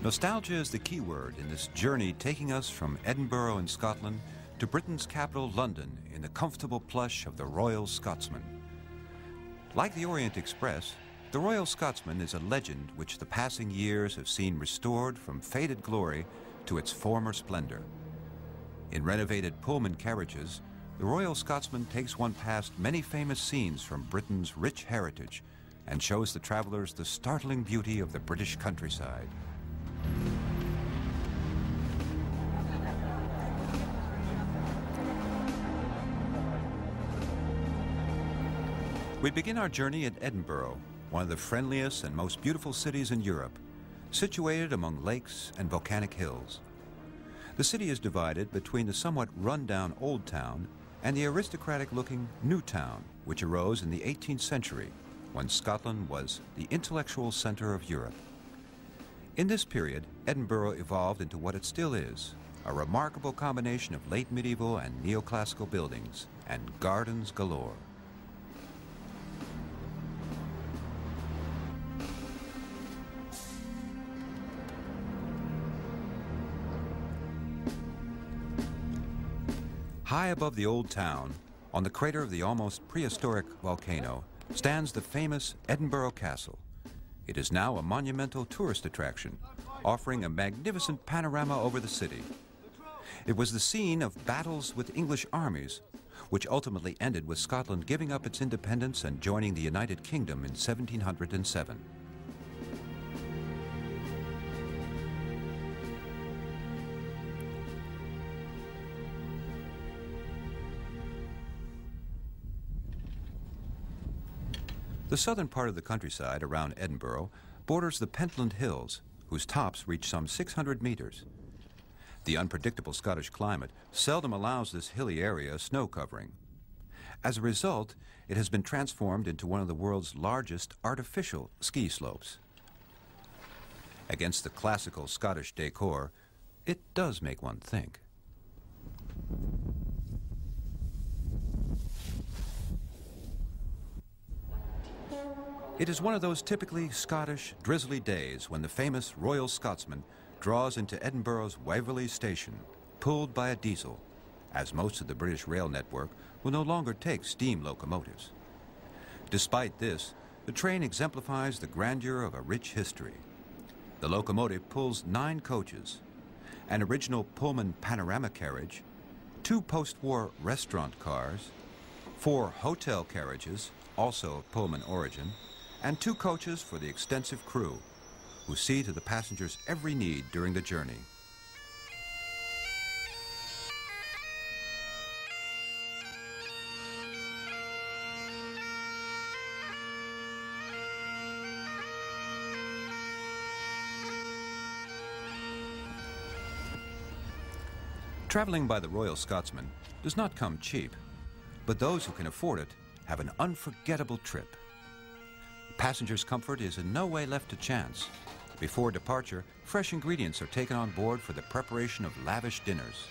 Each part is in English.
Nostalgia is the key word in this journey taking us from Edinburgh in Scotland to Britain's capital, London, in the comfortable plush of the Royal Scotsman. Like the Orient Express, the Royal Scotsman is a legend which the passing years have seen restored from faded glory to its former splendor. In renovated Pullman carriages, the Royal Scotsman takes one past many famous scenes from Britain's rich heritage and shows the travelers the startling beauty of the British countryside. We begin our journey at Edinburgh, one of the friendliest and most beautiful cities in Europe, situated among lakes and volcanic hills. The city is divided between the somewhat run-down Old Town and the aristocratic-looking New Town, which arose in the 18th century, when Scotland was the intellectual center of Europe. In this period, Edinburgh evolved into what it still is, a remarkable combination of late medieval and neoclassical buildings and gardens galore. High above the Old Town, on the crater of the almost prehistoric volcano, stands the famous Edinburgh Castle. It is now a monumental tourist attraction, offering a magnificent panorama over the city. It was the scene of battles with English armies, which ultimately ended with Scotland giving up its independence and joining the United Kingdom in 1707. The southern part of the countryside around Edinburgh borders the Pentland Hills, whose tops reach some 600 meters. The unpredictable Scottish climate seldom allows this hilly area a snow covering. As a result, it has been transformed into one of the world's largest artificial ski slopes. Against the classical Scottish decor, it does make one think. It is one of those typically Scottish, drizzly days when the famous Royal Scotsman draws into Edinburgh's Waverley Station, pulled by a diesel, as most of the British rail network will no longer take steam locomotives. Despite this, the train exemplifies the grandeur of a rich history. The locomotive pulls 9 coaches, an original Pullman panorama carriage, 2 post-war restaurant cars, 4 hotel carriages, also of Pullman origin, and 2 coaches for the extensive crew, who see to the passengers' every need during the journey. Traveling by the Royal Scotsman does not come cheap, but those who can afford it have an unforgettable trip. Passengers' comfort is in no way left to chance. Before departure, fresh ingredients are taken on board for the preparation of lavish dinners.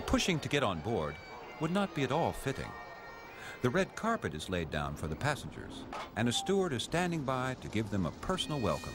Pushing to get on board would not be at all fitting. The red carpet is laid down for the passengers, and a steward is standing by to give them a personal welcome.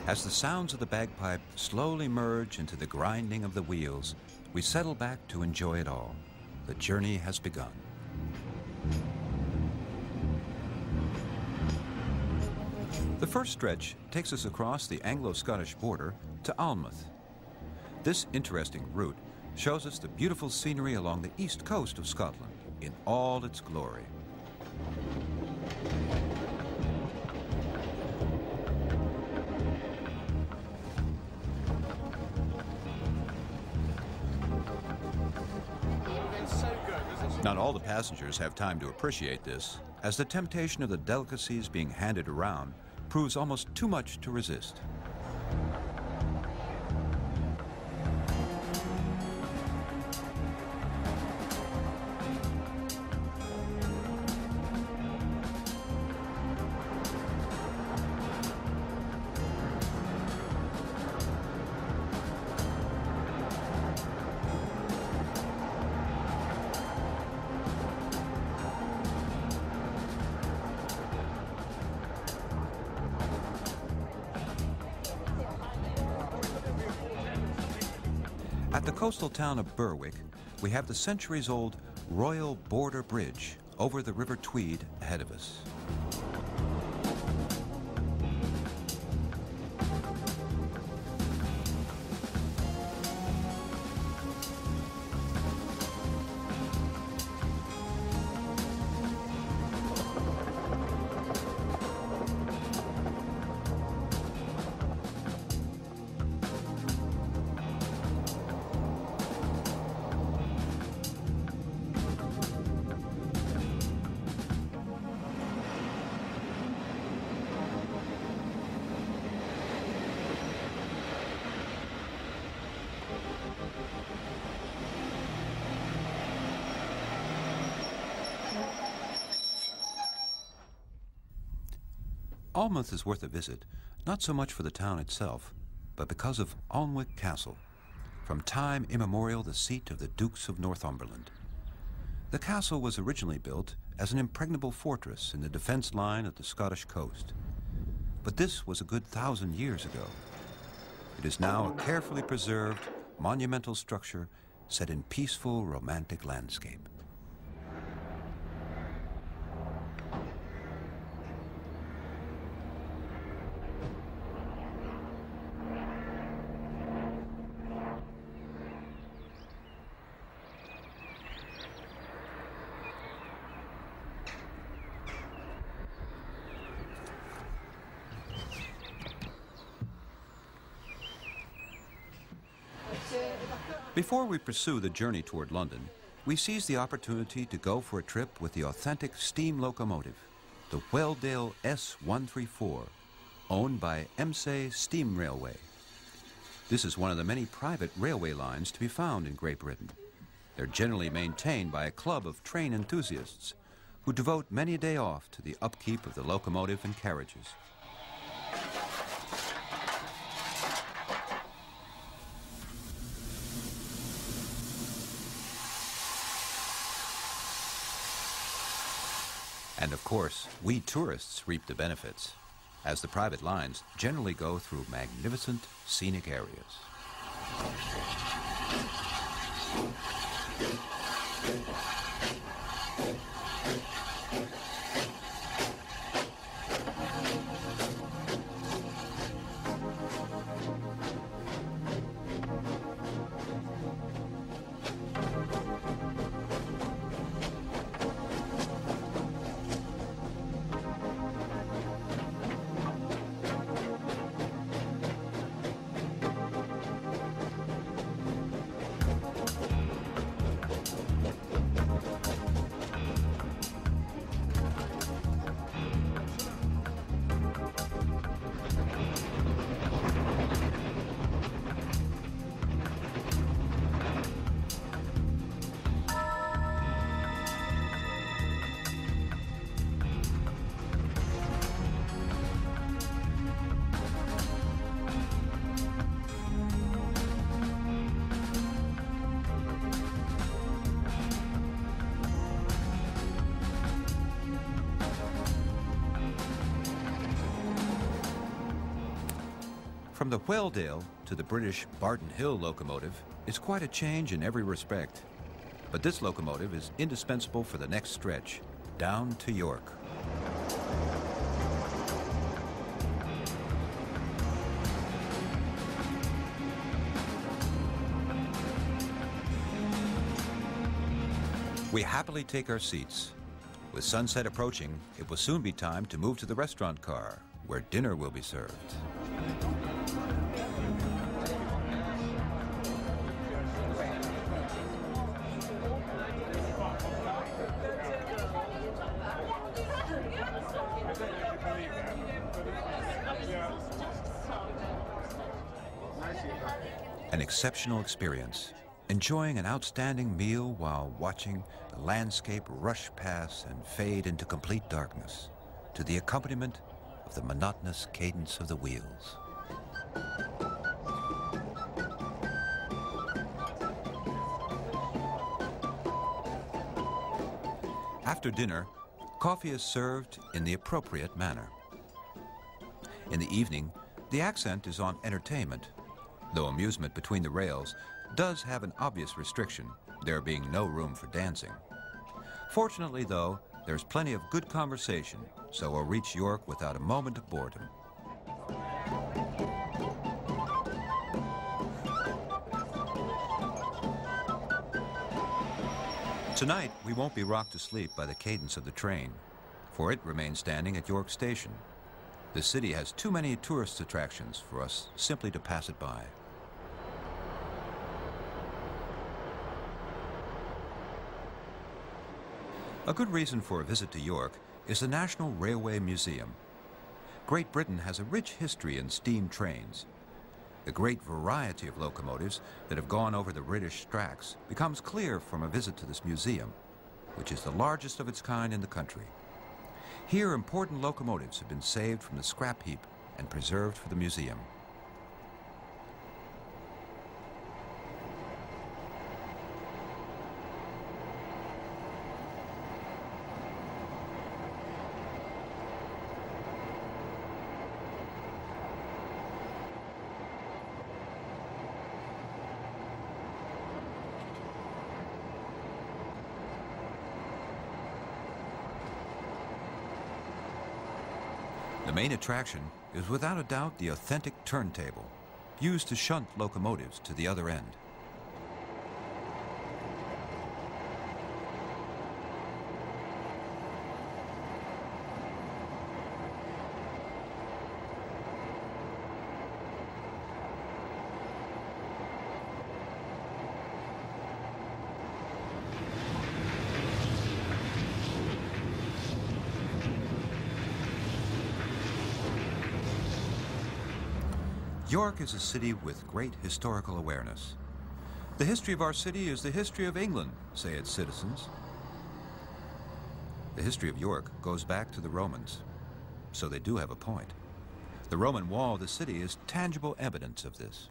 As the sounds of the bagpipe slowly merge into the grinding of the wheels, we settle back to enjoy it all. The journey has begun. The first stretch takes us across the Anglo-Scottish border to Alnmouth. This interesting route shows us the beautiful scenery along the east coast of Scotland in all its glory. Not all the passengers have time to appreciate this, as the temptation of the delicacies being handed around proves almost too much to resist. At the coastal town of Berwick, we have the centuries-old Royal Border Bridge over the River Tweed ahead of us. Alnmouth is worth a visit, not so much for the town itself, but because of Alnwick Castle, from time immemorial the seat of the Dukes of Northumberland. The castle was originally built as an impregnable fortress in the defense line of the Scottish coast. But this was a good 1,000 years ago. It is now a carefully preserved, monumental structure set in peaceful, romantic landscape. Before we pursue the journey toward London, we seize the opportunity to go for a trip with the authentic steam locomotive, the Welldale S134, owned by Emsay Steam Railway. This is one of the many private railway lines to be found in Great Britain. They're generally maintained by a club of train enthusiasts who devote many a day off to the upkeep of the locomotive and carriages. And of course, we tourists reap the benefits, as the private lines generally go through magnificent scenic areas. From the Welldale to the British Barton Hill locomotive is quite a change in every respect. But this locomotive is indispensable for the next stretch, down to York. We happily take our seats. With sunset approaching, it will soon be time to move to the restaurant car, where dinner will be served. An exceptional experience, enjoying an outstanding meal while watching the landscape rush past and fade into complete darkness to the accompaniment of the monotonous cadence of the wheels. After dinner, coffee is served in the appropriate manner. In the evening, the accent is on entertainment, though amusement between the rails does have an obvious restriction, there being no room for dancing. Fortunately, though, there's plenty of good conversation, so we'll reach York without a moment of boredom. Tonight, we won't be rocked to sleep by the cadence of the train, for it remains standing at York Station. The city has too many tourist attractions for us simply to pass it by. A good reason for a visit to York is the National Railway Museum. Great Britain has a rich history in steam trains. The great variety of locomotives that have gone over the British tracks becomes clear from a visit to this museum, which is the largest of its kind in the country. Here, important locomotives have been saved from the scrap heap and preserved for the museum. The main attraction is without a doubt the authentic turntable, used to shunt locomotives to the other end. York is a city with great historical awareness. The history of our city is the history of England, say its citizens. The history of York goes back to the Romans, so they do have a point. The Roman wall of the city is tangible evidence of this.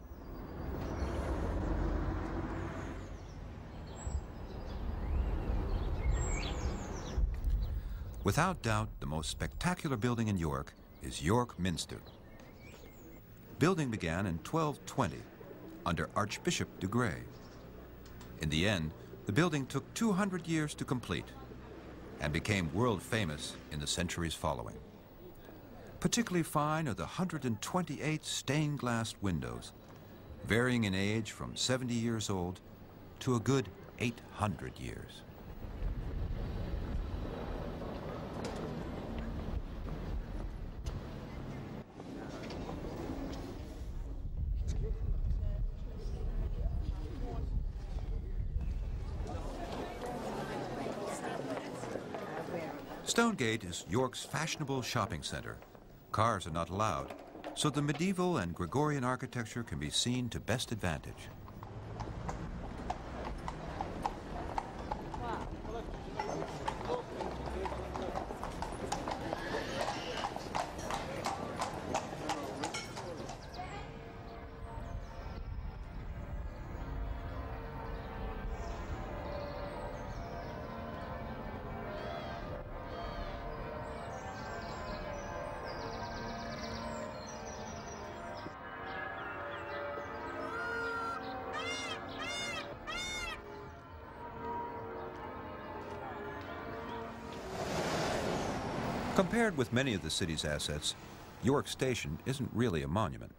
Without doubt, the most spectacular building in York is York Minster. Building began in 1220 under Archbishop de Grey. In the end, the building took 200 years to complete and became world famous in the centuries following. Particularly fine are the 128 stained glass windows, varying in age from 70 years old to a good 800 years. Stonegate is York's fashionable shopping center. Cars are not allowed, so the medieval and Gregorian architecture can be seen to best advantage. Compared with many of the city's assets, York Station isn't really a monument,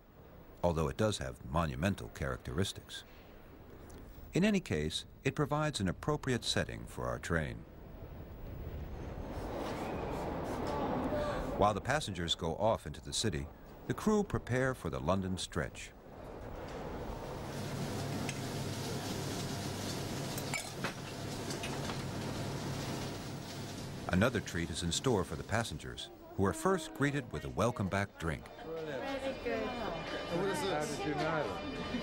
although it does have monumental characteristics. In any case, it provides an appropriate setting for our train. While the passengers go off into the city, the crew prepare for the London stretch. Another treat is in store for the passengers, who are first greeted with a welcome-back drink. Very good. What is this? How did you know?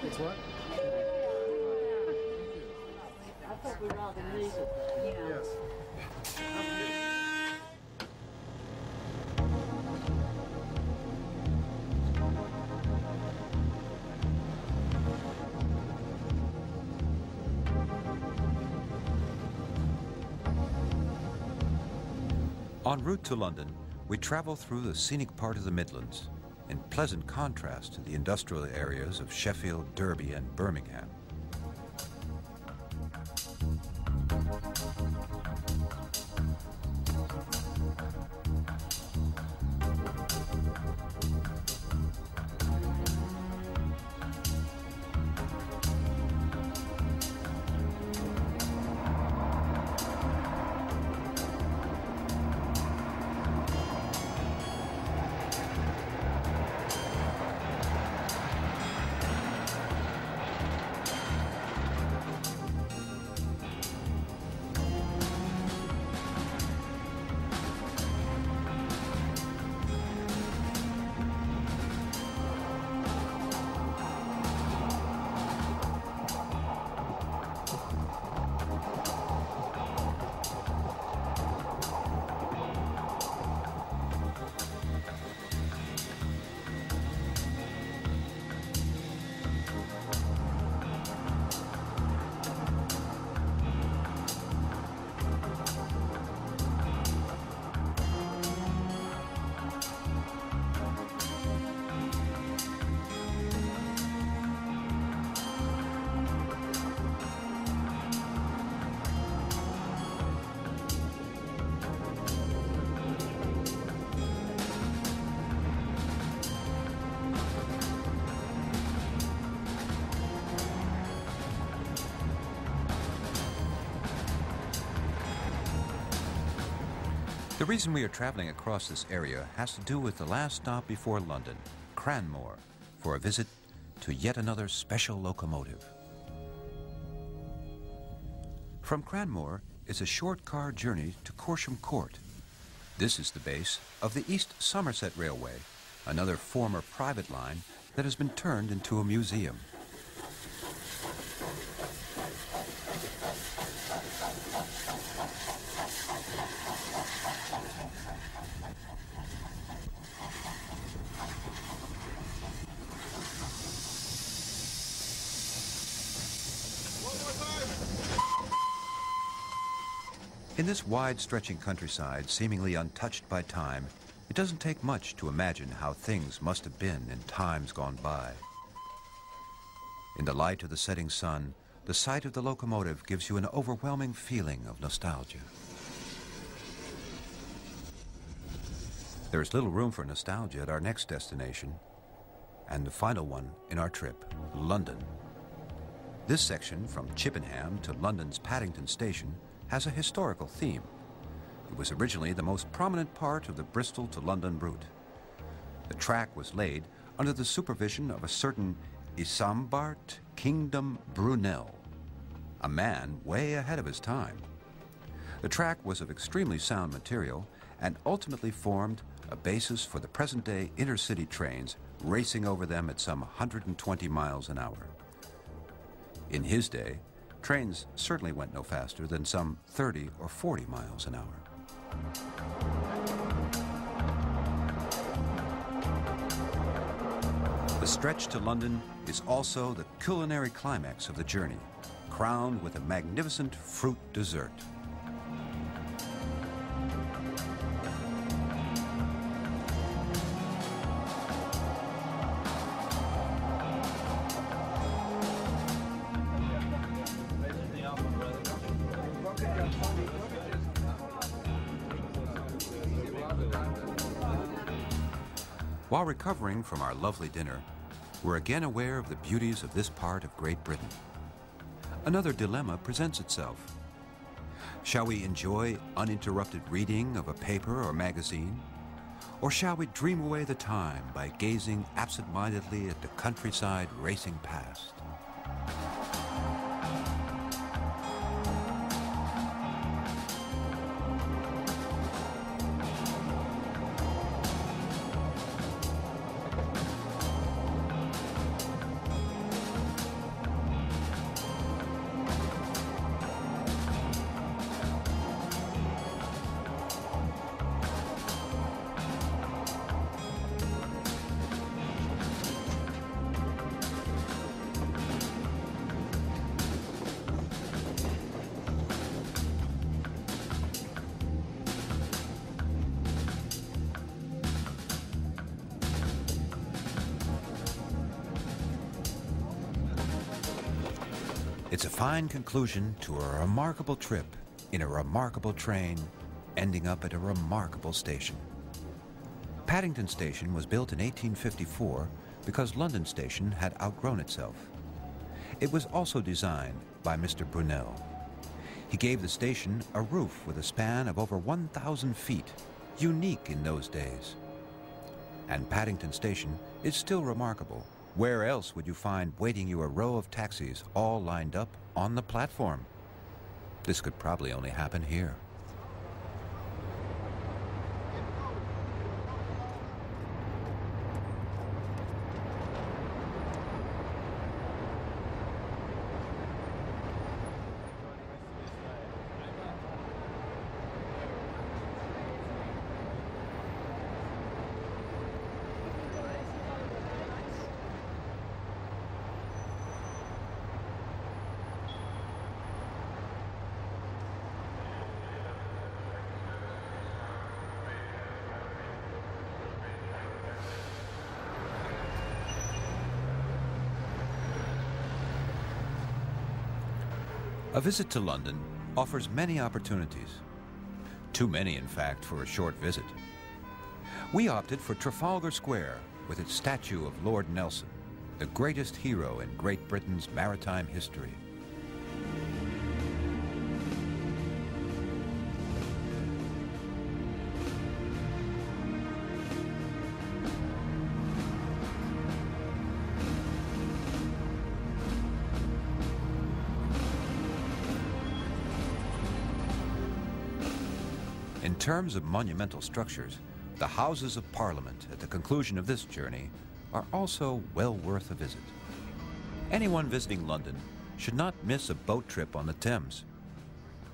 It's what? I thought we rather need it. Yeah. Yes. En route to London, we travel through the scenic part of the Midlands, in pleasant contrast to the industrial areas of Sheffield, Derby, and Birmingham. The reason we are traveling across this area has to do with the last stop before London, Cranmore, for a visit to yet another special locomotive. From Cranmore is a short car journey to Corsham Court. This is the base of the East Somerset Railway, another former private line that has been turned into a museum. In this wide-stretching countryside, seemingly untouched by time, it doesn't take much to imagine how things must have been in times gone by. In the light of the setting sun, the sight of the locomotive gives you an overwhelming feeling of nostalgia. There is little room for nostalgia at our next destination, and the final one in our trip, London. This section, from Chippenham to London's Paddington Station, has a historical theme. It was originally the most prominent part of the Bristol to London route. The track was laid under the supervision of a certain Isambard Kingdom Brunel, a man way ahead of his time. The track was of extremely sound material and ultimately formed a basis for the present-day intercity trains racing over them at some 120 miles an hour. In his day, trains certainly went no faster than some 30 or 40 miles an hour. The stretch to London is also the culinary climax of the journey, crowned with a magnificent fruit dessert. While recovering from our lovely dinner, we're again aware of the beauties of this part of Great Britain. another dilemma presents itself. Shall we enjoy uninterrupted reading of a paper or magazine? Or shall we dream away the time by gazing absent-mindedly at the countryside racing past? It's a fine conclusion to a remarkable trip in a remarkable train, ending up at a remarkable station. Paddington Station was built in 1854 because London Station had outgrown itself. It was also designed by Mr. Brunel. He gave the station a roof with a span of over 1,000 feet, unique in those days. And Paddington Station is still remarkable. Where else would you find waiting you a row of taxis all lined up on the platform? This could probably only happen here. A visit to London offers many opportunities. Too many, in fact, for a short visit. We opted for Trafalgar Square with its statue of Lord Nelson, the greatest hero in Great Britain's maritime history. In terms of monumental structures, the Houses of Parliament at the conclusion of this journey are also well worth a visit. Anyone visiting London should not miss a boat trip on the Thames.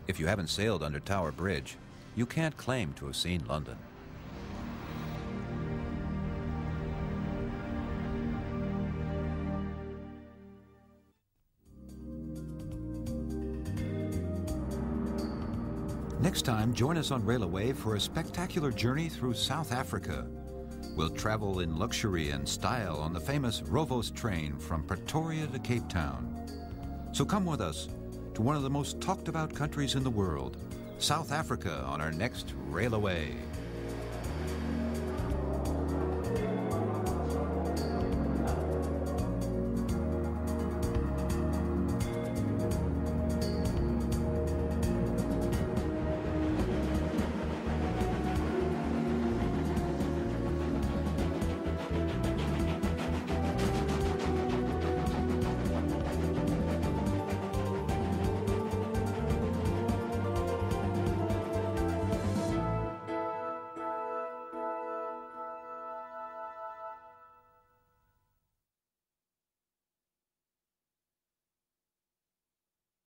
If you haven't sailed under Tower Bridge, you can't claim to have seen London. Next time, join us on Railway for a spectacular journey through South Africa. We'll travel in luxury and style on the famous Rovos train from Pretoria to Cape Town. So come with us to one of the most talked about countries in the world, South Africa, on our next Railway.